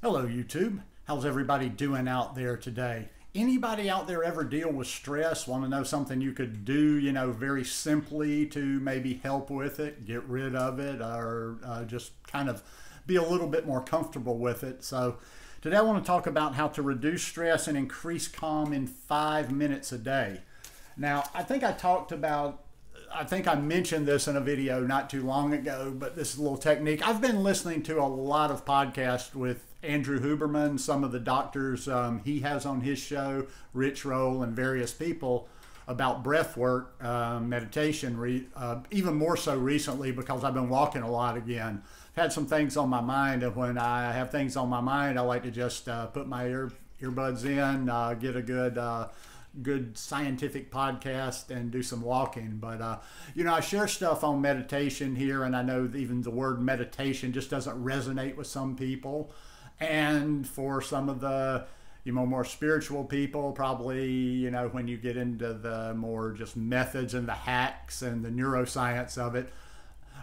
Hello YouTube. How's everybody doing out there today? Anybody out there ever deal with stress? Want to know something you could do, very simply to maybe help with it, get rid of it, or just kind of be a little bit more comfortable with it. So today I want to talk about how to reduce stress and increase calm in 5 minutes a day. Now, I think I mentioned this in a video not too long ago, but this is a little technique. I've been listening to a lot of podcasts with Andrew Huberman, some of the doctors he has on his show, Rich Roll, and various people about breath work, meditation, even more so recently because I've been walking a lot again. I've had some things on my mind, and when I have things on my mind, I like to just put my earbuds in, get a good scientific podcast and do some walking. But I share stuff on meditation here, and I know even the word meditation just doesn't resonate with some people, and for some of the more spiritual people, probably when you get into the more just methods and the hacks and the neuroscience of it.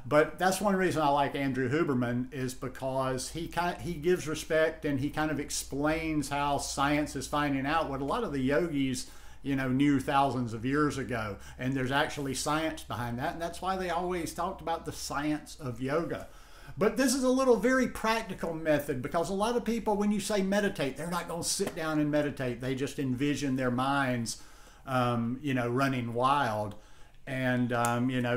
But that's one reason I like Andrew Huberman, is because he gives respect, and he kind of explains how science is finding out what a lot of the yogis knew thousands of years ago. And there's actually science behind that. And that's why they always talked about the science of yoga. But this is a little very practical method, because a lot of people, when you say meditate, they're not going to sit down and meditate. They just envision their minds, running wild. And,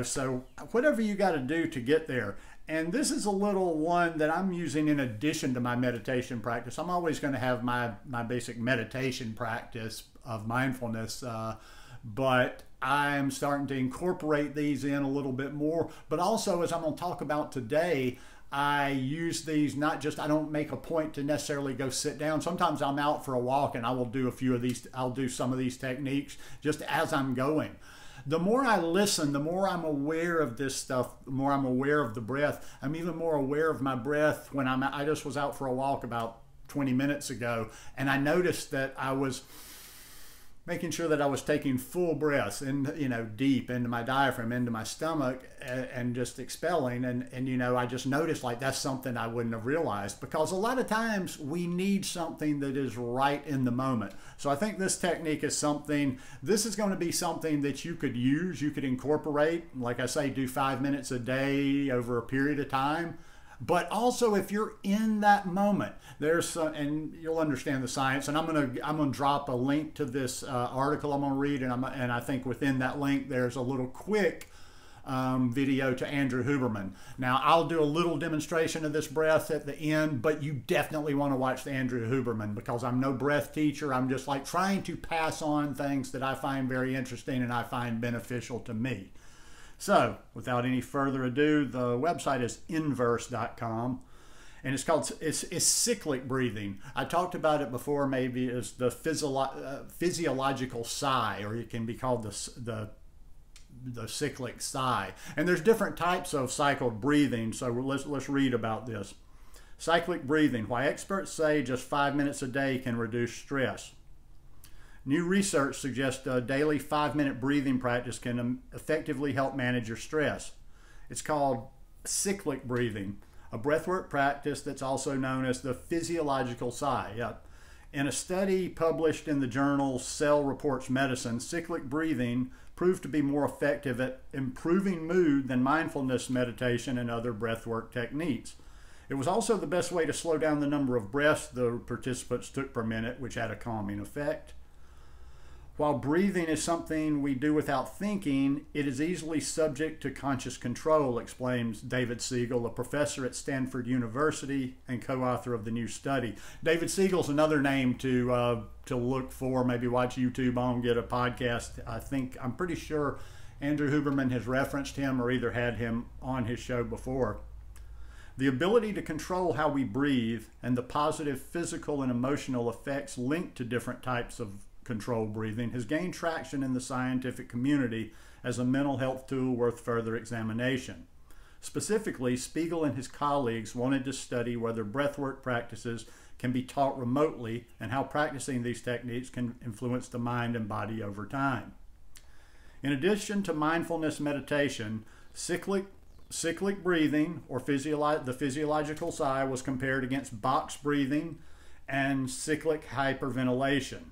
so whatever you got to do to get there. And this is a little one that I'm using in addition to my meditation practice. I'm always going to have my basic meditation practice of mindfulness, but I'm starting to incorporate these in a little bit more. But also, as I'm going to talk about today, I use these I don't make a point to necessarily go sit down. Sometimes I'm out for a walk and I will do a few of these. I'll do some of these techniques just as I'm going. The more I listen, the more I'm aware of this stuff, the more I'm aware of the breath. I'm even more aware of my breath when I just was out for a walk about 20 minutes ago, and I noticed that I was making sure that I was taking full breaths in, deep into my diaphragm, into my stomach, and just expelling. And I just noticed, like, that's something I wouldn't have realized, because a lot of times we need something that is right in the moment. So I think this technique is this is going to be something that you could use, you could incorporate. Like I say, do 5 minutes a day over a period of time. But also, if you're in that moment, and you'll understand the science. And I'm gonna drop a link to this article I'm gonna read, and I think within that link there's a little quick video to Andrew Huberman. Now, I'll do a little demonstration of this breath at the end, but you definitely want to watch the Andrew Huberman, because I'm no breath teacher. I'm just like trying to pass on things that I find very interesting and I find beneficial to me. So, without any further ado, the website is inverse.com, and it's cyclic breathing. I talked about it before, maybe as the physiological sigh, or it can be called the cyclic sigh. And there's different types of cycled breathing, so let's read about this. Cyclic breathing: why experts say just 5 minutes a day can reduce stress. New research suggests a daily 5-minute breathing practice can effectively help manage your stress. It's called cyclic breathing, a breathwork practice that's also known as the physiological sigh. Yep. In a study published in the journal Cell Reports Medicine, cyclic breathing proved to be more effective at improving mood than mindfulness meditation and other breathwork techniques. It was also the best way to slow down the number of breaths the participants took per minute, which had a calming effect. While breathing is something we do without thinking, it is easily subject to conscious control, explains David Siegel, a professor at Stanford University and co-author of the new study. David Siegel's another name to look for. Maybe watch YouTube on, get a podcast. I'm pretty sure Andrew Huberman has referenced him or either had him on his show before. The ability to control how we breathe and the positive physical and emotional effects linked to different types of controlled breathing has gained traction in the scientific community as a mental health tool worth further examination. Specifically, Spiegel and his colleagues wanted to study whether breathwork practices can be taught remotely and how practicing these techniques can influence the mind and body over time. In addition to mindfulness meditation, cyclic cyclic breathing, or the physiological sigh, was compared against box breathing and cyclic hyperventilation.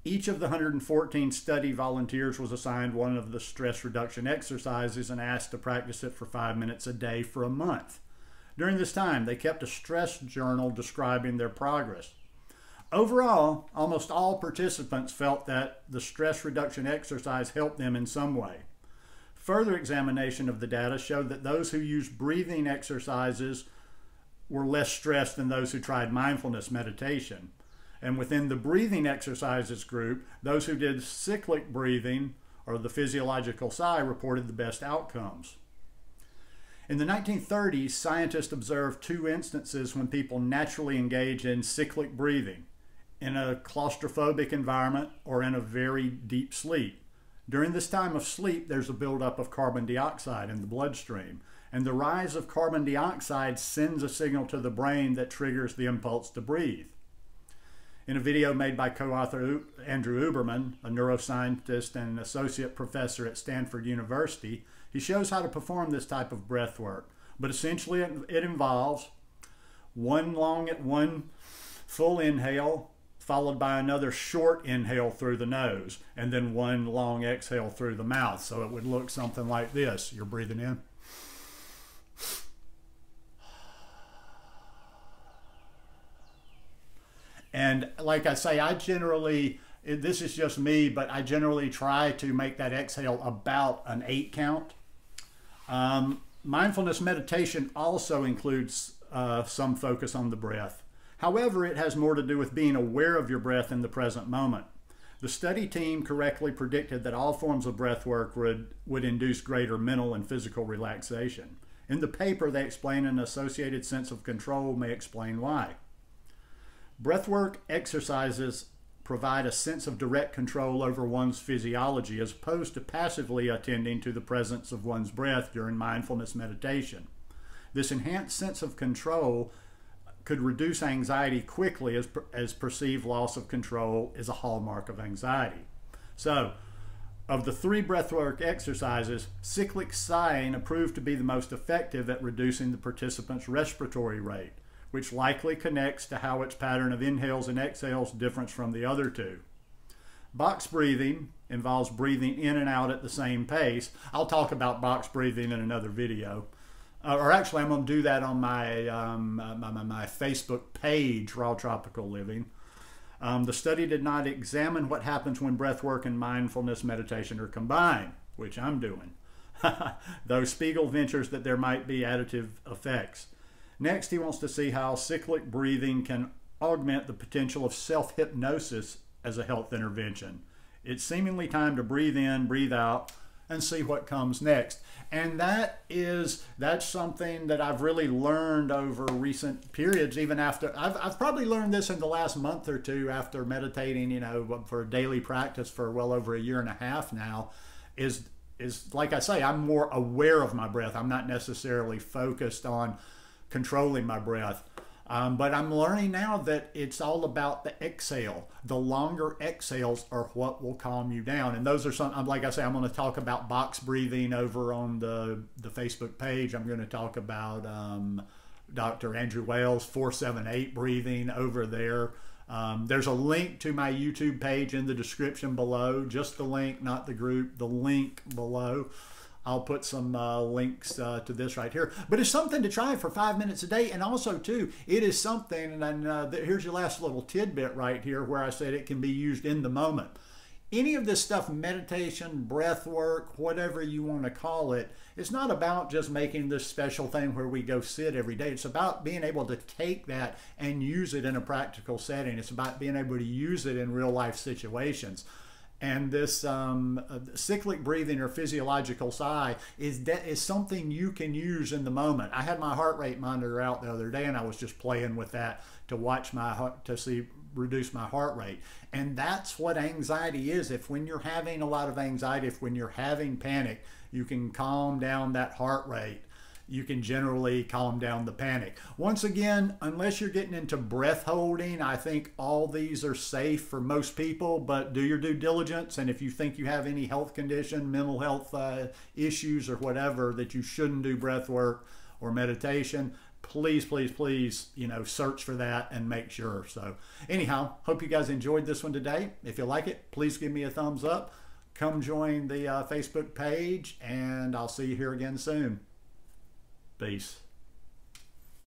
Each of the 114 study volunteers was assigned one of the stress reduction exercises and asked to practice it for 5 minutes a day for a month. During this time, they kept a stress journal describing their progress. Overall, almost all participants felt that the stress reduction exercise helped them in some way. Further examination of the data showed that those who used breathing exercises were less stressed than those who tried mindfulness meditation. And within the breathing exercises group, those who did cyclic breathing, or the physiological sigh, reported the best outcomes. In the 1930s, scientists observed 2 instances when people naturally engage in cyclic breathing: in a claustrophobic environment or in a very deep sleep. During this time of sleep, there's a buildup of carbon dioxide in the bloodstream, and the rise of carbon dioxide sends a signal to the brain that triggers the impulse to breathe. In a video made by co-author Andrew Huberman, a neuroscientist and an associate professor at Stanford University, he shows how to perform this type of breath work. But essentially it involves one full inhale, followed by another short inhale through the nose, and then one long exhale through the mouth. So it would look something like this. You're breathing in. And like I say, this is just me, but I generally try to make that exhale about an 8 count. Mindfulness meditation also includes some focus on the breath. However, it has more to do with being aware of your breath in the present moment. The study team correctly predicted that all forms of breath work would induce greater mental and physical relaxation. In the paper, they explain an associated sense of control may explain why. Breathwork exercises provide a sense of direct control over one's physiology as opposed to passively attending to the presence of one's breath during mindfulness meditation. This enhanced sense of control could reduce anxiety quickly, as perceived loss of control is a hallmark of anxiety. So, of the 3 breathwork exercises, cyclic sighing proved to be the most effective at reducing the participants' respiratory rate, which likely connects to how its pattern of inhales and exhales differs from the other 2. Box breathing involves breathing in and out at the same pace. I'll talk about box breathing in another video. Or actually, I'm going to do that on my, my Facebook page, Raw Tropical Living. The study did not examine what happens when breathwork and mindfulness meditation are combined, which I'm doing, though Spiegel ventures that there might be additive effects. Next, he wants to see how cyclic breathing can augment the potential of self-hypnosis as a health intervention. It's seemingly time to breathe in, breathe out, and see what comes next. And that's something that I've really learned over recent periods, even after, I've probably learned this in the last month or 2 after meditating, you know, for daily practice for well over a year and a half now, is like I say, I'm more aware of my breath. I'm not necessarily focused on controlling my breath. But I'm learning now that it's all about the exhale. The longer exhales are what will calm you down. And those are some, like I say, I'm going to talk about box breathing over on the Facebook page. I'm going to talk about Dr. Andrew Wales' 478 breathing over there. There's a link to my YouTube page in the description below. Just the link, not the group, the link below. I'll put some links to this right here. But it's something to try for 5 minutes a day. And also, too, it is something, and here's your last little tidbit right here where I said it can be used in the moment. Any of this stuff, meditation, breath work, whatever you want to call it, it's not about just making this special thing where we go sit every day. It's about being able to take that and use it in a practical setting. It's about being able to use it in real life situations. And this cyclic breathing or physiological sigh is something you can use in the moment. I had my heart rate monitor out the other day, and I was just playing with that to watch reduce my heart rate. And that's what anxiety is. If when you're having a lot of anxiety, when you're having panic, you can calm down that heart rate. you can generally calm down the panic. Once again, unless you're getting into breath holding, I think all these are safe for most people, but do your due diligence. And if you think you have any health condition, mental health issues or whatever, that you shouldn't do breath work or meditation, please, please, please, search for that and make sure. So anyhow, hope you guys enjoyed this one today. If you like it, please give me a thumbs up. Come join the Facebook page, and I'll see you here again soon. Peace.